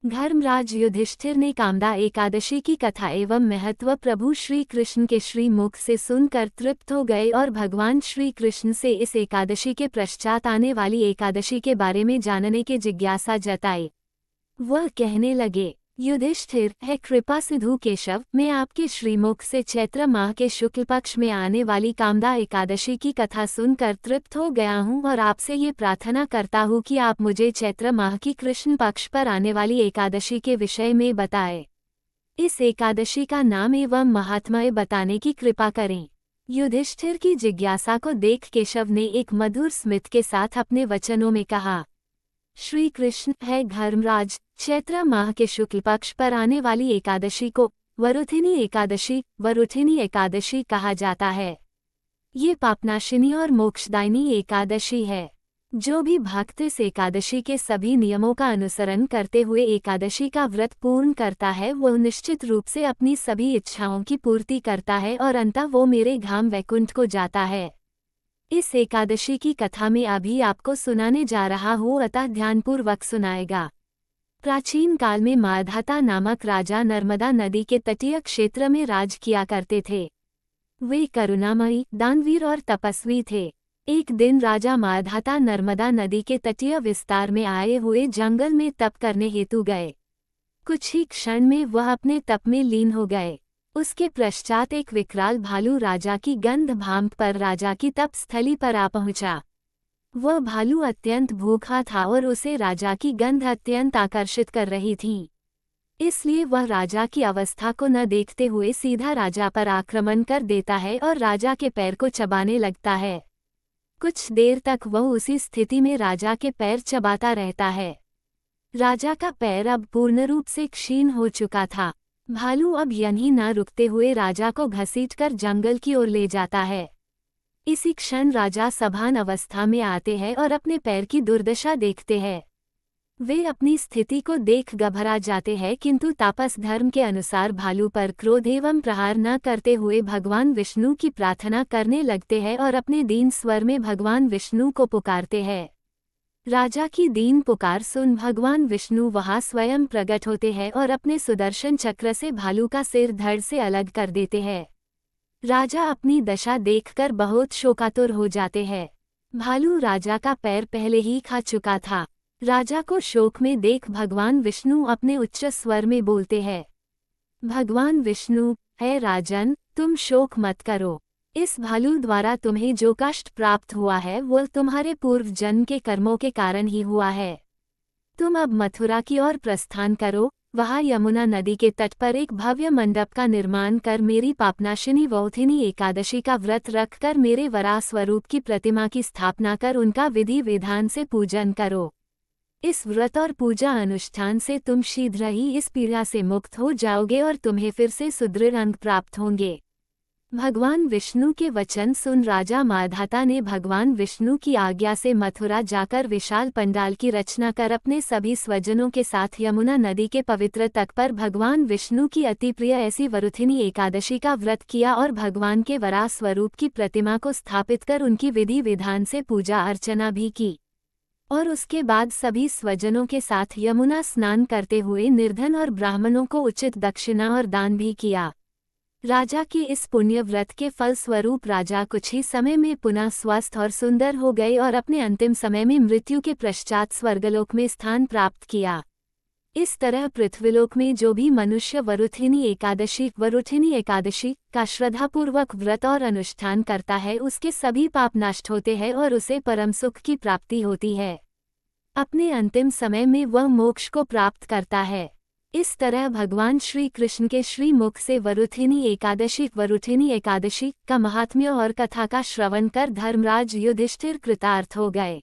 धर्मराज युधिष्ठिर ने कामदा एकादशी की कथा एवं महत्व प्रभु श्री कृष्ण के श्री मुख से सुनकर तृप्त हो गए और भगवान श्री कृष्ण से इस एकादशी के पश्चात आने वाली एकादशी के बारे में जानने की जिज्ञासा जताई। वह कहने लगे, युधिष्ठिर, है कृपा सिंधु केशव, मैं आपके श्रीमुख से चैत्र माह के शुक्ल पक्ष में आने वाली कामदा एकादशी की कथा सुनकर तृप्त हो गया हूँ और आपसे ये प्रार्थना करता हूँ कि आप मुझे चैत्र माह की कृष्ण पक्ष पर आने वाली एकादशी के विषय में बताएं। इस एकादशी का नाम एवं महात्म्य बताने की कृपा करें। युधिष्ठिर की जिज्ञासा को देख केशव ने एक मधुर स्मित के साथ अपने वचनों में कहा, श्री कृष्ण, है धर्मराज, चैत्र माह के शुक्ल पक्ष पर आने वाली एकादशी को वरुथिनी एकादशी कहा जाता है। ये पापनाशिनी और मोक्षदायिनी एकादशी है। जो भी भक्त इस एकादशी के सभी नियमों का अनुसरण करते हुए एकादशी का व्रत पूर्ण करता है, वह निश्चित रूप से अपनी सभी इच्छाओं की पूर्ति करता है और अंततः वो मेरे धाम वैकुंठ को जाता है। इस एकादशी की कथा में अभी आपको सुनाने जा रहा हूँ, अतः ध्यानपूर्वक सुनाएगा। प्राचीन काल में माधाता नामक राजा नर्मदा नदी के तटीय क्षेत्र में राज किया करते थे। वे करुणामयी, दानवीर और तपस्वी थे। एक दिन राजा माधाता नर्मदा नदी के तटीय विस्तार में आए हुए जंगल में तप करने हेतु गए। कुछ ही क्षण में वह अपने तप में लीन हो गए। उसके पश्चात एक विकराल भालू राजा की गंध भांप पर राजा की तप स्थली पर आ पहुंचा। वह भालू अत्यंत भूखा था और उसे राजा की गंध अत्यंत आकर्षित कर रही थी। इसलिए वह राजा की अवस्था को न देखते हुए सीधा राजा पर आक्रमण कर देता है और राजा के पैर को चबाने लगता है। कुछ देर तक वह उसी स्थिति में राजा के पैर चबाता रहता है। राजा का पैर अब पूर्ण रूप से क्षीण हो चुका था। भालू अब यहीं न रुकते हुए राजा को घसीटकर जंगल की ओर ले जाता है। इसी क्षण राजा सभान अवस्था में आते हैं और अपने पैर की दुर्दशा देखते हैं। वे अपनी स्थिति को देख घबरा जाते हैं, किंतु तापस धर्म के अनुसार भालू पर क्रोध एवं प्रहार न करते हुए भगवान विष्णु की प्रार्थना करने लगते हैं और अपने दीन स्वर में भगवान विष्णु को पुकारते हैं। राजा की दीन पुकार सुन भगवान विष्णु वहां स्वयं प्रकट होते हैं और अपने सुदर्शन चक्र से भालू का सिर धड़ से अलग कर देते हैं। राजा अपनी दशा देखकर बहुत शोकातुर हो जाते हैं। भालू राजा का पैर पहले ही खा चुका था। राजा को शोक में देख भगवान विष्णु अपने उच्च स्वर में बोलते हैं, भगवान विष्णु, है राजन, तुम शोक मत करो। इस भालू द्वारा तुम्हें जो कष्ट प्राप्त हुआ है वह तुम्हारे पूर्व जन्म के कर्मों के कारण ही हुआ है। तुम अब मथुरा की ओर प्रस्थान करो। वहां यमुना नदी के तट पर एक भव्य मंडप का निर्माण कर मेरी पापनाशिनी वरुथिनी एकादशी का व्रत रखकर मेरे वराह स्वरूप की प्रतिमा की स्थापना कर उनका विधि विधान से पूजन करो। इस व्रत और पूजा अनुष्ठान से तुम शीघ्र ही इस पीड़ा से मुक्त हो जाओगे और तुम्हें फिर से सुदृढ़ अंग प्राप्त होंगे। भगवान विष्णु के वचन सुन राजा माधाता ने भगवान विष्णु की आज्ञा से मथुरा जाकर विशाल पंडाल की रचना कर अपने सभी स्वजनों के साथ यमुना नदी के पवित्र तट पर भगवान विष्णु की अति प्रिय ऐसी वरुथिनी एकादशी का व्रत किया और भगवान के वराह स्वरूप की प्रतिमा को स्थापित कर उनकी विधि विधान से पूजा अर्चना भी की और उसके बाद सभी स्वजनों के साथ यमुना स्नान करते हुए निर्धन और ब्राह्मणों को उचित दक्षिणा और दान भी किया। राजा के इस पुण्य व्रत के फल स्वरूप राजा कुछ ही समय में पुनः स्वस्थ और सुंदर हो गए और अपने अंतिम समय में मृत्यु के पश्चात स्वर्गलोक में स्थान प्राप्त किया। इस तरह पृथ्वीलोक में जो भी मनुष्य वरुथिनी एकादशी का श्रद्धापूर्वक व्रत और अनुष्ठान करता है उसके सभी पाप नष्ट होते हैं और उसे परम सुख की प्राप्ति होती है। अपने अंतिम समय में वह मोक्ष को प्राप्त करता है। इस तरह भगवान श्री कृष्ण के श्री मुख से वरुथिनी एकादशी का महात्म्य और कथा का श्रवण कर धर्मराज युधिष्ठिर कृतार्थ हो गए।